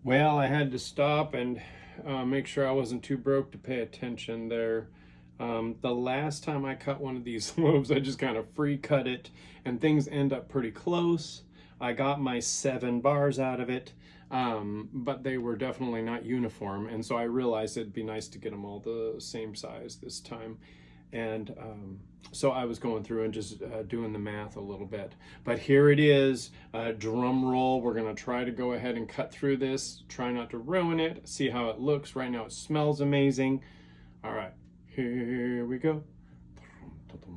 Well, I had to stop and make sure I wasn't too broke to pay attention there. The last time I cut one of these loaves, I just kind of free cut it, and things end up pretty close. I got my 7 bars out of it, but they were definitely not uniform, and so I realized it'd be nice to get them all the same size this time. And so I was going through and just doing the math a little bit. But here it is, drum roll. We're gonna try to go ahead and cut through this, try not to ruin it, see how it looks. Right now it smells amazing. All right, here we go. Let's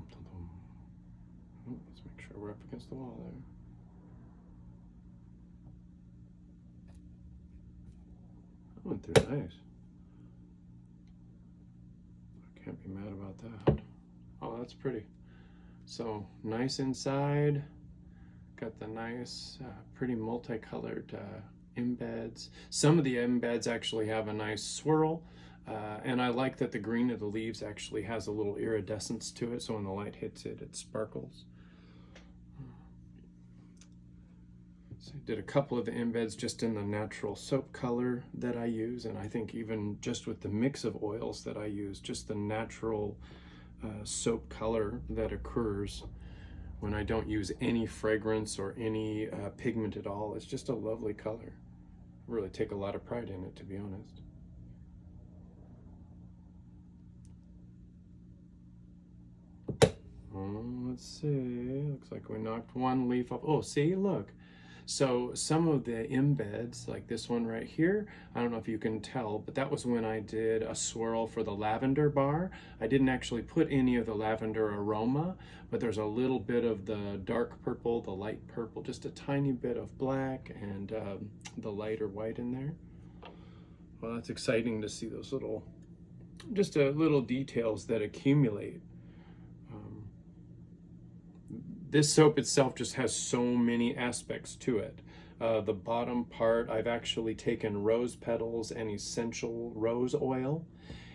make sure we're up against the wall there. That went through nice. Can't be mad about that. Oh, that's pretty. So nice inside. Got the nice, pretty multicolored embeds. Some of the embeds actually have a nice swirl. And I like that the green of the leaves actually has a little iridescence to it. So when the light hits it, it sparkles. So I did a couple of the embeds just in the natural soap color that I use, and I think even just with the mix of oils that I use, just the natural soap color that occurs when I don't use any fragrance or any pigment at all. It's just a lovely color. I really take a lot of pride in it, to be honest. Let's see, looks like we knocked one leaf off. Oh, see, look. So some of the embeds, like this one right here, I don't know if you can tell, but that was when I did a swirl for the lavender bar. I didn't actually put any of the lavender aroma, but there's a little bit of the dark purple, the light purple, just a tiny bit of black, and the lighter white in there. Well, that's exciting to see those little, just little details that accumulate. This soap itself just has so many aspects to it. The bottom part, I've actually taken rose petals and essential rose oil,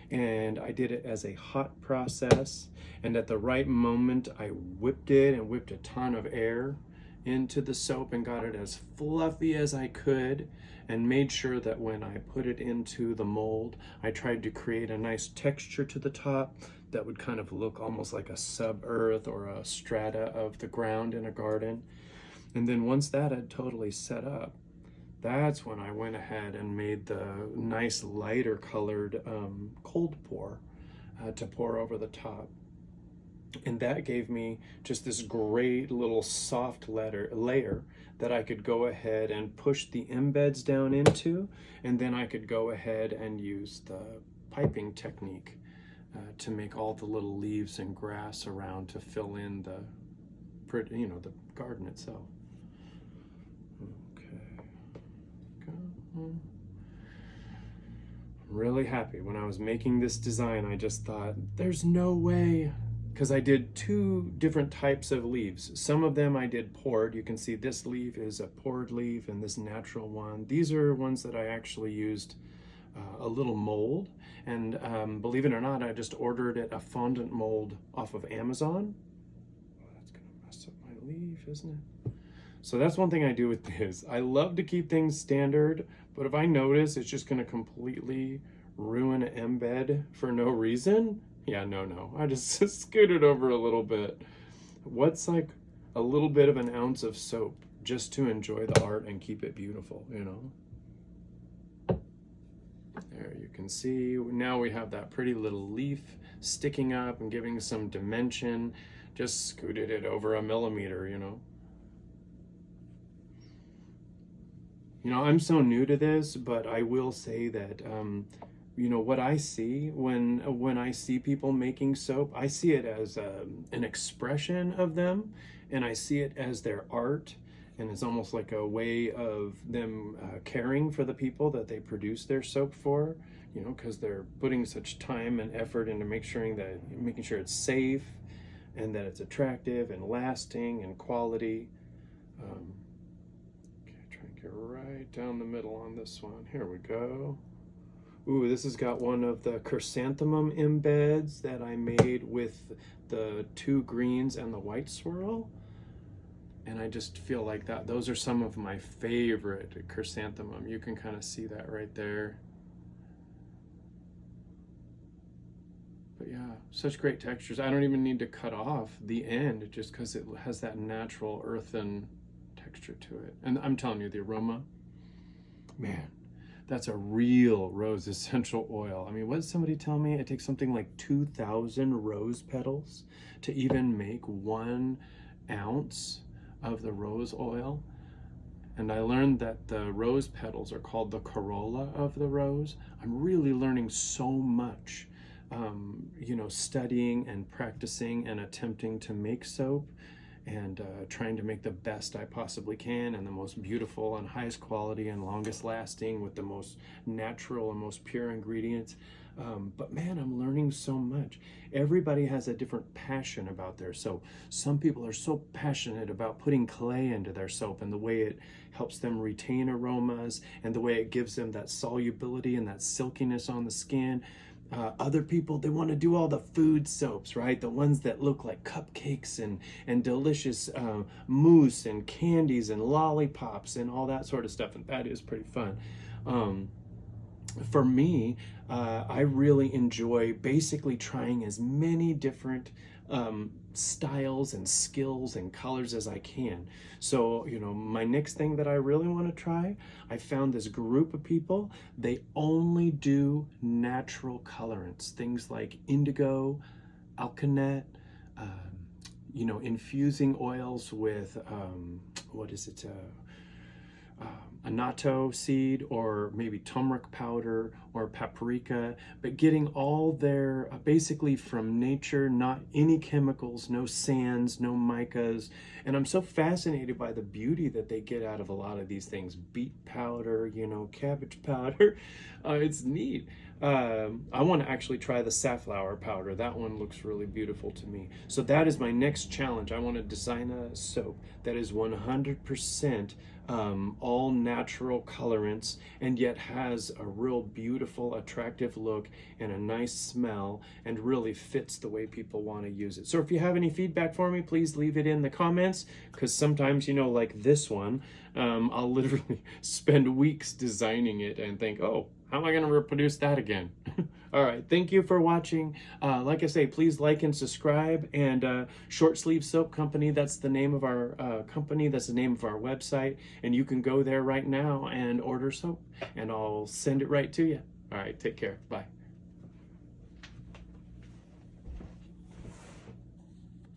and I did it as a hot process. And at the right moment, I whipped it and whipped a ton of air into the soap and got it as fluffy as I could, and made sure that when I put it into the mold, I tried to create a nice texture to the top that would kind of look almost like a sub-earth or a strata of the ground in a garden. And then once that had totally set up, that's when I went ahead and made the nice lighter colored cold pour to pour over the top. And that gave me just this great little soft layer that I could go ahead and push the embeds down into, and then I could go ahead and use the piping technique to make all the little leaves and grass around to fill in the, the garden itself. Okay. I'm really happy. When I was making this design, I just thought, there's no way, because I did 2 different types of leaves. Some of them I did poured. You can see this leaf is a poured leaf and this natural one. These are ones that I actually used a little mold, and believe it or not, I just ordered it, a fondant mold off of Amazon. Oh, that's gonna mess up my leaf, isn't it? So that's one thing I do with this. I love to keep things standard, but if I notice it's just gonna completely ruin an embed for no reason, yeah, no. I just scoot it over a little bit. What's like a little bit of an ounce of soap just to enjoy the art and keep it beautiful, you know? There you can see, now we have that pretty little leaf sticking up and giving some dimension. Just scooted it over 1 millimeter, you know? I'm so new to this, but I will say that, what I see when I see people making soap, I see it as an expression of them, and I see it as their art, and it's almost like a way of them caring for the people that they produce their soap for, because they're putting such time and effort into making sure it's safe and that it's attractive and lasting and quality. Okay, try and get right down the middle on this one. Here we go. Ooh, this has got one of the chrysanthemum embeds that I made with the 2 greens and the white swirl. And I just feel like that those are some of my favorite chrysanthemum. You can kind of see that right there. But yeah, such great textures. I don't even need to cut off the end just because it has that natural earthen texture to it. And I'm telling you, the aroma, man, that's a real rose essential oil. I mean, what did somebody tell me? It takes something like 2,000 rose petals to even make 1 ounce of the rose oil. And I learned that the rose petals are called the corolla of the rose. I'm really learning so much, you know, studying and practicing and attempting to make soap, and trying to make the best I possibly can, and the most beautiful and highest quality and longest lasting with the most natural and most pure ingredients. But man, I'm learning so much. Everybody has a different passion about their soap. Some people are so passionate about putting clay into their soap and the way it helps them retain aromas and the way it gives them that solubility and that silkiness on the skin. Other people, they want to do all the food soaps, right? The ones that look like cupcakes and delicious mousse and candies and lollipops and all that sort of stuff. And that is pretty fun. For me, I really enjoy basically trying as many different styles and skills and colors as I can. So, you know, my next thing that I really want to try, I found this group of people, they only do natural colorants, things like indigo, alkanet, you know, infusing oils with, what is it? Annatto seed, or maybe turmeric powder or paprika, but getting all their basically from nature, not any chemicals, no sands, no micas. And I'm so fascinated by the beauty that they get out of a lot of these things. Beet powder, you know, cabbage powder. It's neat. I want to actually try the safflower powder. That one looks really beautiful to me. So that is my next challenge. I want to design a soap that is 100% all natural colorants, and yet has a real beautiful, attractive look and a nice smell, and really fits the way people want to use it. So if you have any feedback for me, please leave it in the comments, because sometimes, you know, like this one, I'll literally spend weeks designing it and think, oh, how am I going to reproduce that again? All right, thank you for watching. Like I say, please like and subscribe. And Short Sleeve Soap Company, that's the name of our company. That's the name of our website. And you can go there right now and order soap, and I'll send it right to you. All right, take care. Bye.